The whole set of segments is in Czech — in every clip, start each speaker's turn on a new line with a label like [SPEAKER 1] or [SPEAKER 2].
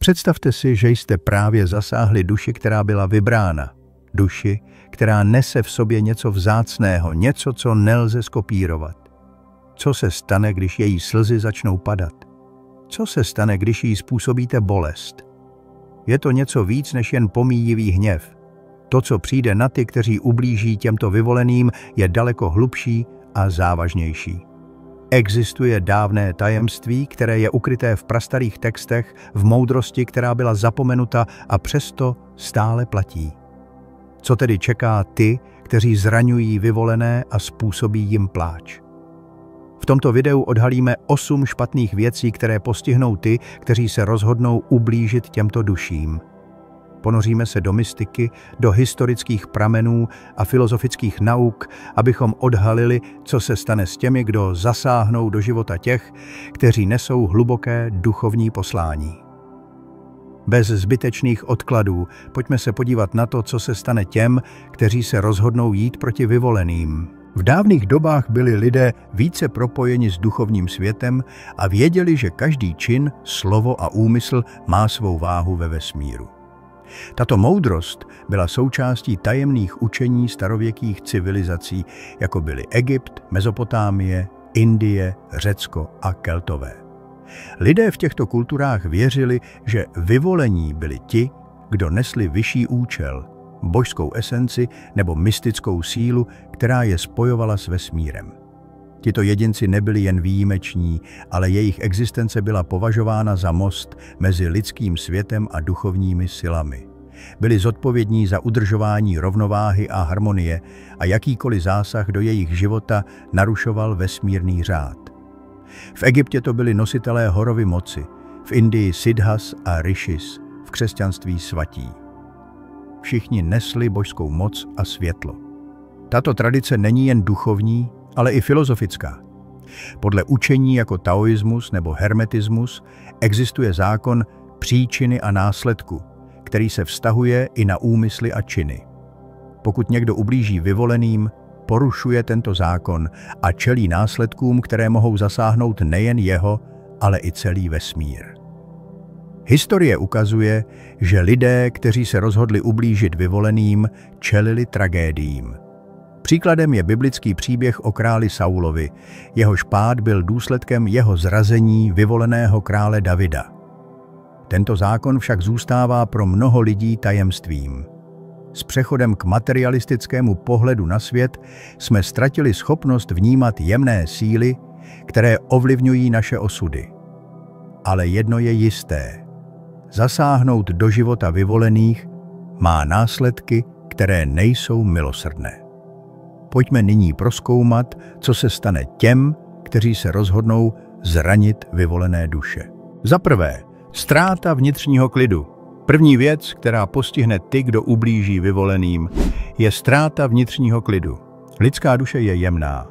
[SPEAKER 1] Představte si, že jste právě zasáhli duši, která byla vybrána. Duši, která nese v sobě něco vzácného, něco, co nelze skopírovat. Co se stane, když její slzy začnou padat? Co se stane, když jí způsobíte bolest? Je to něco víc než jen pomíjivý hněv. To, co přijde na ty, kteří ublíží těmto vyvoleným, je daleko hlubší a závažnější. Existuje dávné tajemství, které je ukryté v prastarých textech, v moudrosti, která byla zapomenuta a přesto stále platí. Co tedy čeká ty, kteří zraňují vyvolené a způsobí jim pláč? V tomto videu odhalíme 8 špatných věcí, které postihnou ty, kteří se rozhodnou ublížit těmto duším. Ponoříme se do mystiky, do historických pramenů a filozofických nauk, abychom odhalili, co se stane s těmi, kdo zasáhnou do života těch, kteří nesou hluboké duchovní poslání. Bez zbytečných odkladů pojďme se podívat na to, co se stane těm, kteří se rozhodnou jít proti vyvoleným. V dávných dobách byli lidé více propojeni s duchovním světem a věděli, že každý čin, slovo a úmysl má svou váhu ve vesmíru. Tato moudrost byla součástí tajemných učení starověkých civilizací, jako byly Egypt, Mezopotámie, Indie, Řecko a Keltové. Lidé v těchto kulturách věřili, že vyvolení byli ti, kdo nesli vyšší účel, božskou esenci nebo mystickou sílu, která je spojovala s vesmírem. Tito jedinci nebyli jen výjimeční, ale jejich existence byla považována za most mezi lidským světem a duchovními silami. Byli zodpovědní za udržování rovnováhy a harmonie a jakýkoliv zásah do jejich života narušoval vesmírný řád. V Egyptě to byli nositelé horovy moci, v Indii Siddhas a Rishis, v křesťanství svatí. Všichni nesli božskou moc a světlo. Tato tradice není jen duchovní, ale i filozofická. Podle učení jako taoismus nebo hermetismus existuje zákon příčiny a následku, který se vztahuje i na úmysly a činy. Pokud někdo ublíží vyvoleným, porušuje tento zákon a čelí následkům, které mohou zasáhnout nejen jeho, ale i celý vesmír. Historie ukazuje, že lidé, kteří se rozhodli ublížit vyvoleným, čelili tragédiím. Příkladem je biblický příběh o králi Saulovi, jehož pád byl důsledkem jeho zrazení vyvoleného krále Davida. Tento zákon však zůstává pro mnoho lidí tajemstvím. S přechodem k materialistickému pohledu na svět jsme ztratili schopnost vnímat jemné síly, které ovlivňují naše osudy. Ale jedno je jisté. Zasáhnout do života vyvolených má následky, které nejsou milosrdné. Pojďme nyní prozkoumat, co se stane těm, kteří se rozhodnou zranit vyvolené duše. Za prvé, ztráta vnitřního klidu. První věc, která postihne ty, kdo ublíží vyvoleným, je ztráta vnitřního klidu. Lidská duše je jemná.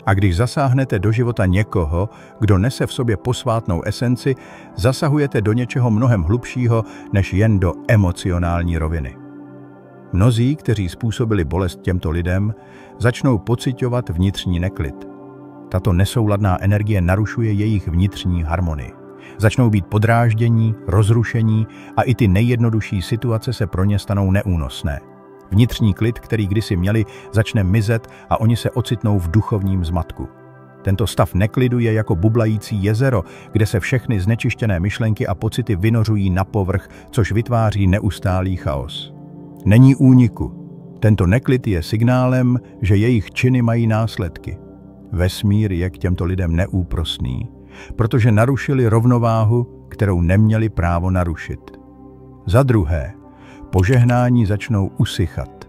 [SPEAKER 1] A když zasáhnete do života někoho, kdo nese v sobě posvátnou esenci, zasahujete do něčeho mnohem hlubšího, než jen do emocionální roviny. Mnozí, kteří způsobili bolest těmto lidem, začnou pociťovat vnitřní neklid. Tato nesouladná energie narušuje jejich vnitřní harmonii. Začnou být podráždění, rozrušení a i ty nejjednodušší situace se pro ně stanou neúnosné. Vnitřní klid, který kdysi měli, začne mizet a oni se ocitnou v duchovním zmatku. Tento stav neklidu je jako bublající jezero, kde se všechny znečištěné myšlenky a pocity vynořují na povrch, což vytváří neustálý chaos. Není úniku. Tento neklid je signálem, že jejich činy mají následky. Vesmír je k těmto lidem neúprosný, protože narušili rovnováhu, kterou neměli právo narušit. Za druhé, požehnání začnou usychat.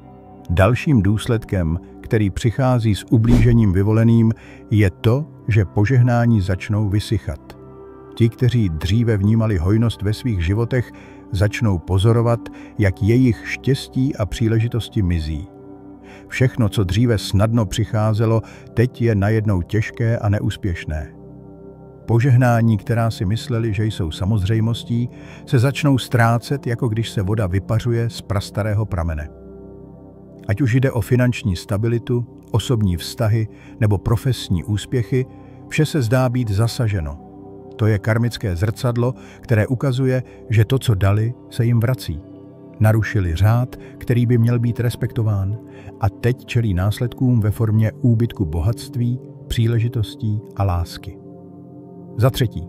[SPEAKER 1] Dalším důsledkem, který přichází s ublížením vyvoleným, je to, že požehnání začnou vysychat. Ti, kteří dříve vnímali hojnost ve svých životech, začnou pozorovat, jak jejich štěstí a příležitosti mizí. Všechno, co dříve snadno přicházelo, teď je najednou těžké a neúspěšné. Požehnání, která si mysleli, že jsou samozřejmostí, se začnou ztrácet, jako když se voda vypařuje z prastarého pramene. Ať už jde o finanční stabilitu, osobní vztahy nebo profesní úspěchy, vše se zdá být zasaženo. To je karmické zrcadlo, které ukazuje, že to, co dali, se jim vrací. Narušili řád, který by měl být respektován, a teď čelí následkům ve formě úbytku bohatství, příležitostí a lásky. Za třetí,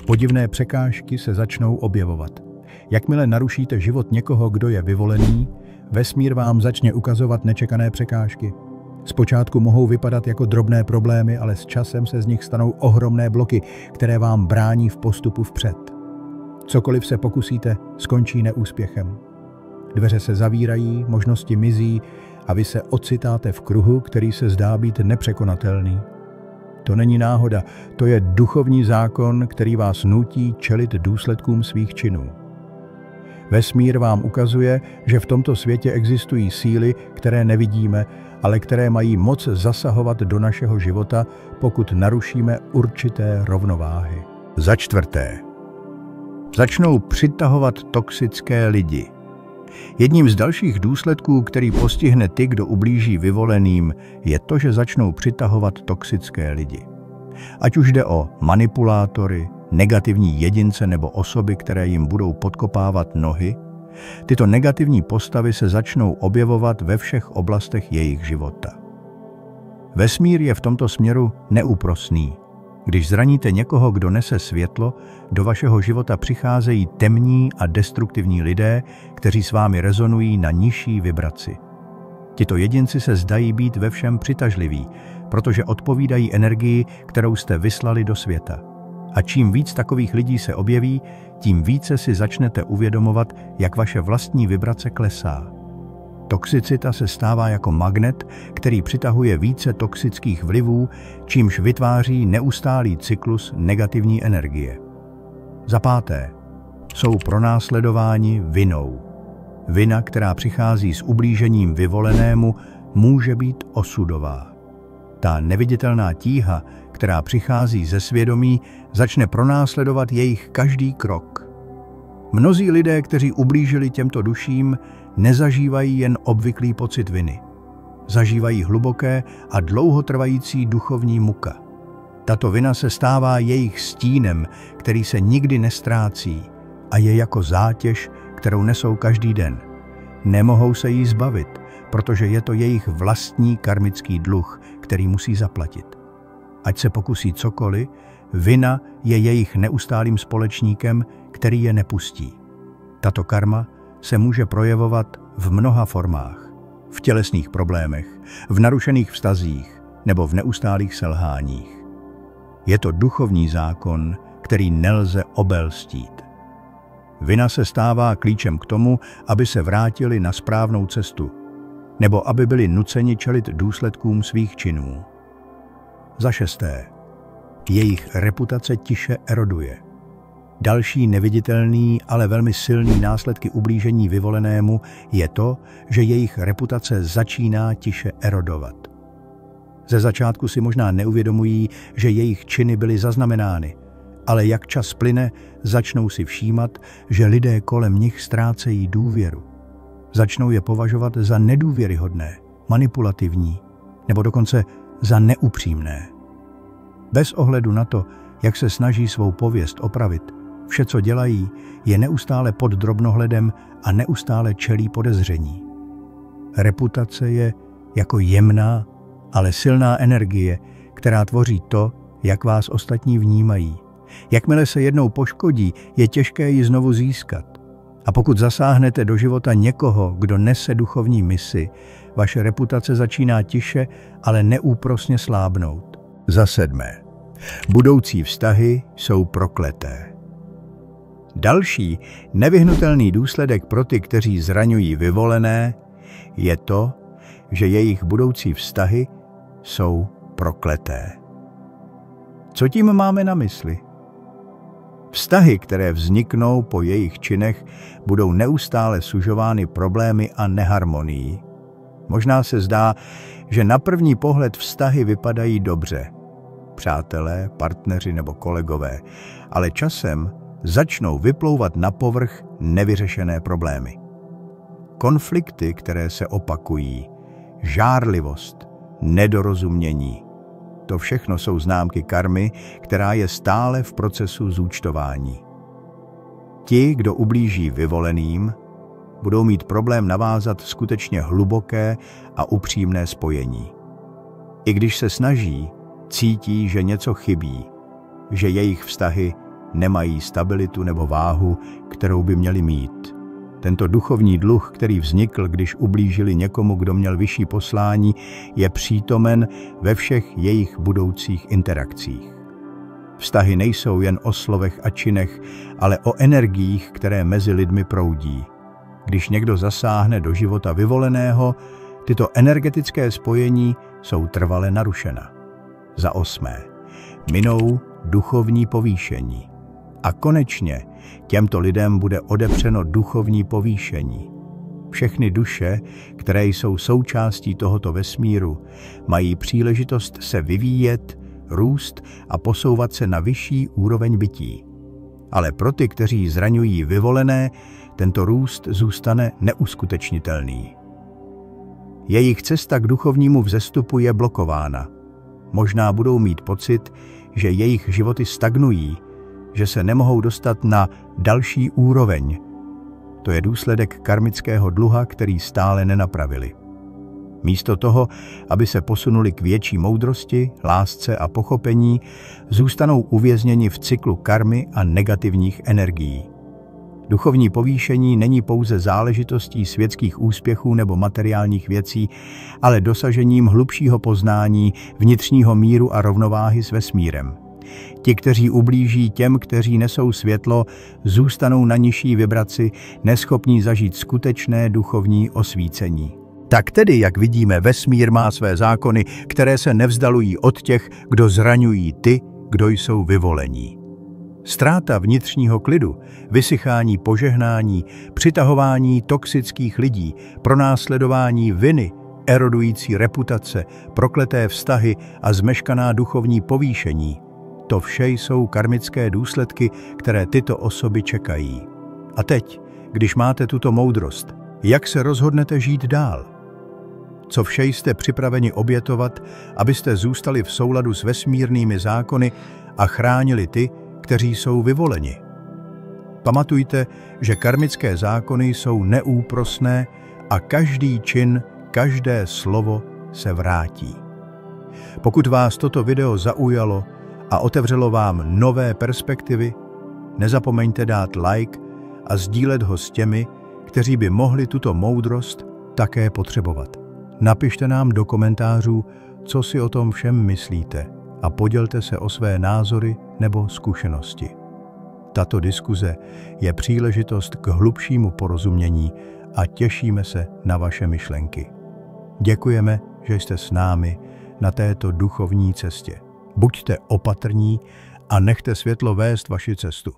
[SPEAKER 1] podivné překážky se začnou objevovat. Jakmile narušíte život někoho, kdo je vyvolený, vesmír vám začne ukazovat nečekané překážky. Zpočátku mohou vypadat jako drobné problémy, ale s časem se z nich stanou ohromné bloky, které vám brání v postupu vpřed. Cokoliv se pokusíte, skončí neúspěchem. Dveře se zavírají, možnosti mizí a vy se ocitáte v kruhu, který se zdá být nepřekonatelný. To není náhoda, to je duchovní zákon, který vás nutí čelit důsledkům svých činů. Vesmír vám ukazuje, že v tomto světě existují síly, které nevidíme, ale které mají moc zasahovat do našeho života, pokud narušíme určité rovnováhy. Za čtvrté, začnou přitahovat toxické lidi. Jedním z dalších důsledků, který postihne ty, kdo ublíží vyvoleným, je to, že začnou přitahovat toxické lidi. Ať už jde o manipulátory, negativní jedince nebo osoby, které jim budou podkopávat nohy, tyto negativní postavy se začnou objevovat ve všech oblastech jejich života. Vesmír je v tomto směru neúprosný. Když zraníte někoho, kdo nese světlo, do vašeho života přicházejí temní a destruktivní lidé, kteří s vámi rezonují na nižší vibraci. Tito jedinci se zdají být ve všem přitažliví, protože odpovídají energii, kterou jste vyslali do světa. A čím víc takových lidí se objeví, tím více si začnete uvědomovat, jak vaše vlastní vibrace klesá. Toxicita se stává jako magnet, který přitahuje více toxických vlivů, čímž vytváří neustálý cyklus negativní energie. Za páté, jsou pronásledováni vinou. Vina, která přichází s ublížením vyvolenému, může být osudová. Ta neviditelná tíha, která přichází ze svědomí, začne pronásledovat jejich každý krok. Mnozí lidé, kteří ublížili těmto duším, nezažívají jen obvyklý pocit viny. Zažívají hluboké a dlouhotrvající duchovní muka. Tato vina se stává jejich stínem, který se nikdy nestrácí a je jako zátěž, kterou nesou každý den. Nemohou se jí zbavit, protože je to jejich vlastní karmický dluh, který musí zaplatit. Ať se pokusí cokoliv, vina je jejich neustálým společníkem, který je nepustí. Tato karma se může projevovat v mnoha formách. V tělesných problémech, v narušených vztazích nebo v neustálých selháních. Je to duchovní zákon, který nelze obelstít. Vina se stává klíčem k tomu, aby se vrátili na správnou cestu, nebo aby byli nuceni čelit důsledkům svých činů. Za šesté, jejich reputace tiše eroduje. Další neviditelný, ale velmi silný následky ublížení vyvolenému je to, že jejich reputace začíná tiše erodovat. Ze začátku si možná neuvědomují, že jejich činy byly zaznamenány, ale jak čas plyne, začnou si všímat, že lidé kolem nich ztrácejí důvěru. Začnou je považovat za nedůvěryhodné, manipulativní nebo dokonce za neupřímné. Bez ohledu na to, jak se snaží svou pověst opravit, vše, co dělají, je neustále pod drobnohledem a neustále čelí podezření. Reputace je jako jemná, ale silná energie, která tvoří to, jak vás ostatní vnímají. Jakmile se jednou poškodí, je těžké ji znovu získat. A pokud zasáhnete do života někoho, kdo nese duchovní misi, vaše reputace začíná tiše, ale neúprosně slábnout. Za sedmé, budoucí vztahy jsou prokleté. Další nevyhnutelný důsledek pro ty, kteří zraňují vyvolené, je to, že jejich budoucí vztahy jsou prokleté. Co tím máme na mysli? Vztahy, které vzniknou po jejich činech, budou neustále sužovány problémy a neharmonií. Možná se zdá, že na první pohled vztahy vypadají dobře. Přátelé, partneři nebo kolegové, ale časem začnou vyplouvat na povrch nevyřešené problémy. Konflikty, které se opakují, žárlivost, nedorozumění. To všechno jsou známky karmy, která je stále v procesu zúčtování. Ti, kdo ublíží vyvoleným, budou mít problém navázat skutečně hluboké a upřímné spojení. I když se snaží, cítí, že něco chybí, že jejich vztahy nemají stabilitu nebo váhu, kterou by měli mít. Tento duchovní dluh, který vznikl, když ublížili někomu, kdo měl vyšší poslání, je přítomen ve všech jejich budoucích interakcích. Vztahy nejsou jen o slovech a činech, ale o energiích, které mezi lidmi proudí. Když někdo zasáhne do života vyvoleného, tyto energetické spojení jsou trvale narušena. Za 8. Minou duchovní povýšení. A konečně těmto lidem bude odepřeno duchovní povýšení. Všechny duše, které jsou součástí tohoto vesmíru, mají příležitost se vyvíjet, růst a posouvat se na vyšší úroveň bytí. Ale pro ty, kteří zraňují vyvolené, tento růst zůstane neuskutečnitelný. Jejich cesta k duchovnímu vzestupu je blokována. Možná budou mít pocit, že jejich životy stagnují, že se nemohou dostat na další úroveň. To je důsledek karmického dluha, který stále nenapravili. Místo toho, aby se posunuli k větší moudrosti, lásce a pochopení, zůstanou uvězněni v cyklu karmy a negativních energií. Duchovní povýšení není pouze záležitostí světských úspěchů nebo materiálních věcí, ale dosažením hlubšího poznání, vnitřního míru a rovnováhy s vesmírem. Ti, kteří ublíží těm, kteří nesou světlo, zůstanou na nižší vibraci, neschopní zažít skutečné duchovní osvícení. Tak tedy, jak vidíme, vesmír má své zákony, které se nevzdalují od těch, kdo zraňují ty, kdo jsou vyvolení. Ztráta vnitřního klidu, vysychání požehnání, přitahování toxických lidí, pronásledování viny, erodující reputace, prokleté vztahy a zmeškaná duchovní povýšení. To vše jsou karmické důsledky, které tyto osoby čekají. A teď, když máte tuto moudrost, jak se rozhodnete žít dál? Co vše jste připraveni obětovat, abyste zůstali v souladu s vesmírnými zákony a chránili ty, kteří jsou vyvoleni? Pamatujte, že karmické zákony jsou neúprosné a každý čin, každé slovo se vrátí. Pokud vás toto video zaujalo a otevřelo vám nové perspektivy, nezapomeňte dát like a sdílet ho s těmi, kteří by mohli tuto moudrost také potřebovat. Napište nám do komentářů, co si o tom všem myslíte a podělte se o své názory nebo zkušenosti. Tato diskuze je příležitost k hlubšímu porozumění a těšíme se na vaše myšlenky. Děkujeme, že jste s námi na této duchovní cestě. Buďte opatrní a nechte světlo vést vaši cestu.